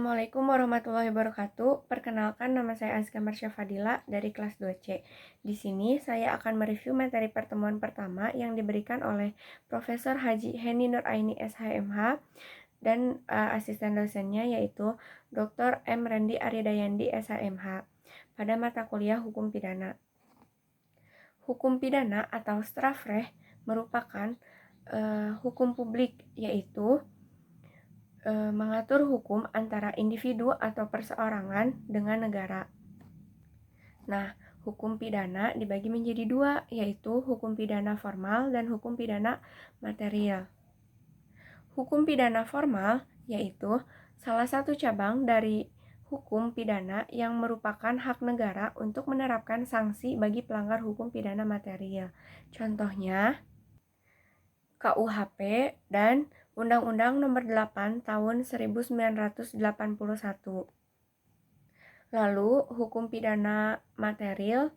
Assalamualaikum warahmatullahi wabarakatuh. Perkenalkan, nama saya Azka Marsha Fadila dari kelas 2C. Di sini saya akan mereview materi pertemuan pertama yang diberikan oleh Profesor Haji Heni Nuraini SHMH dan asisten dosennya yaitu Dr. M. Rendi Aryadayandi SHMH pada mata kuliah Hukum Pidana. Hukum pidana atau strafrecht merupakan hukum publik, yaitu mengatur hukum antara individu atau perseorangan dengan negara. Nah, hukum pidana dibagi menjadi dua, yaitu hukum pidana formal dan hukum pidana material. Hukum pidana formal yaitu salah satu cabang dari hukum pidana yang merupakan hak negara untuk menerapkan sanksi bagi pelanggar hukum pidana material. Contohnya, KUHP dan Undang-Undang Nomor 8 Tahun 1981. Lalu, hukum pidana material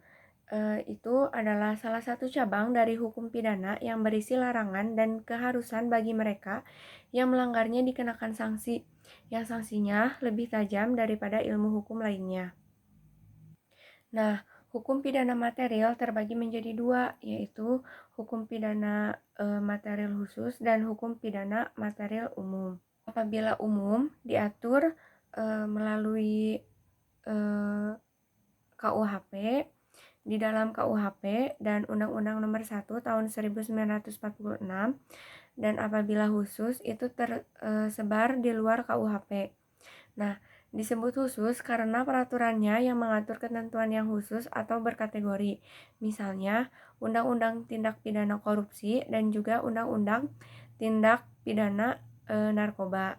itu adalah salah satu cabang dari hukum pidana yang berisi larangan dan keharusan bagi mereka yang melanggarnya dikenakan sanksi, yang sanksinya lebih tajam daripada ilmu hukum lainnya. Nah, hukum pidana material terbagi menjadi dua, yaitu hukum pidana material khusus dan hukum pidana material umum. Apabila umum diatur melalui KUHP, di dalam KUHP dan Undang-Undang Nomor 1 Tahun 1946, dan apabila khusus itu tersebar di luar KUHP. Nah, disebut khusus karena peraturannya yang mengatur ketentuan yang khusus atau berkategori. Misalnya, Undang-Undang Tindak Pidana Korupsi dan juga Undang-Undang Tindak Pidana Narkoba.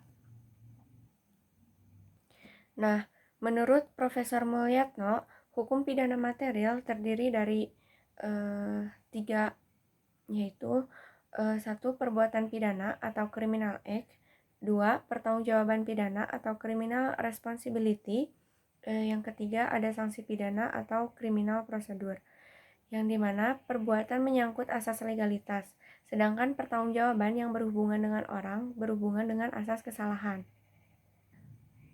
Nah, menurut Profesor Mulyatno, hukum pidana material terdiri dari tiga, yaitu 1. Perbuatan pidana atau criminal act, 2. Pertanggungjawaban pidana atau criminal responsibility, yang ketiga ada sanksi pidana atau criminal procedure, yang dimana perbuatan menyangkut asas legalitas, sedangkan pertanggungjawaban yang berhubungan dengan orang berhubungan dengan asas kesalahan.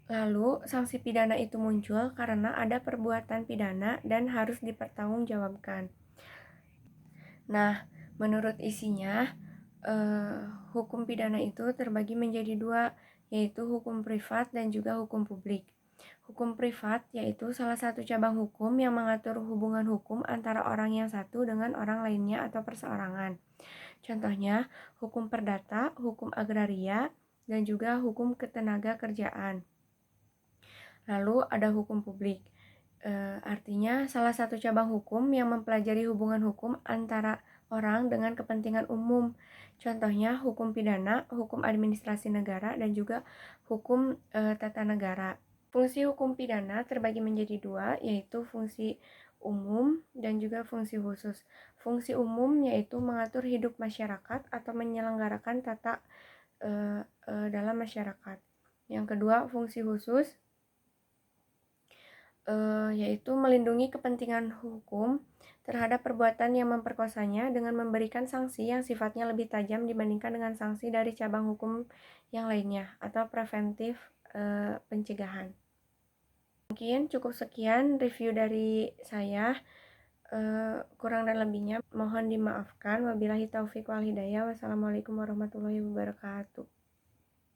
Lalu, sanksi pidana itu muncul karena ada perbuatan pidana dan harus dipertanggungjawabkan. Nah, menurut isinya, hukum pidana itu terbagi menjadi dua, yaitu hukum privat dan juga hukum publik. Hukum privat yaitu salah satu cabang hukum yang mengatur hubungan hukum antara orang yang satu dengan orang lainnya atau perseorangan. Contohnya, hukum perdata, hukum agraria, dan juga hukum ketenaga kerjaan. Lalu ada hukum publik, artinya salah satu cabang hukum yang mempelajari hubungan hukum antara orang dengan kepentingan umum. Contohnya hukum pidana, hukum administrasi negara, dan juga hukum tata negara. Fungsi hukum pidana terbagi menjadi dua, yaitu fungsi umum dan juga fungsi khusus. Fungsi umum yaitu mengatur hidup masyarakat atau menyelenggarakan tata dalam masyarakat. Yang kedua, fungsi khusus yaitu melindungi kepentingan hukum terhadap perbuatan yang memperkosanya dengan memberikan sanksi yang sifatnya lebih tajam dibandingkan dengan sanksi dari cabang hukum yang lainnya atau preventif pencegahan. Mungkin cukup sekian review dari saya. Kurang dan lebihnya mohon dimaafkan. Wabillahi taufiq wal hidayah. Wassalamualaikum warahmatullahi wabarakatuh.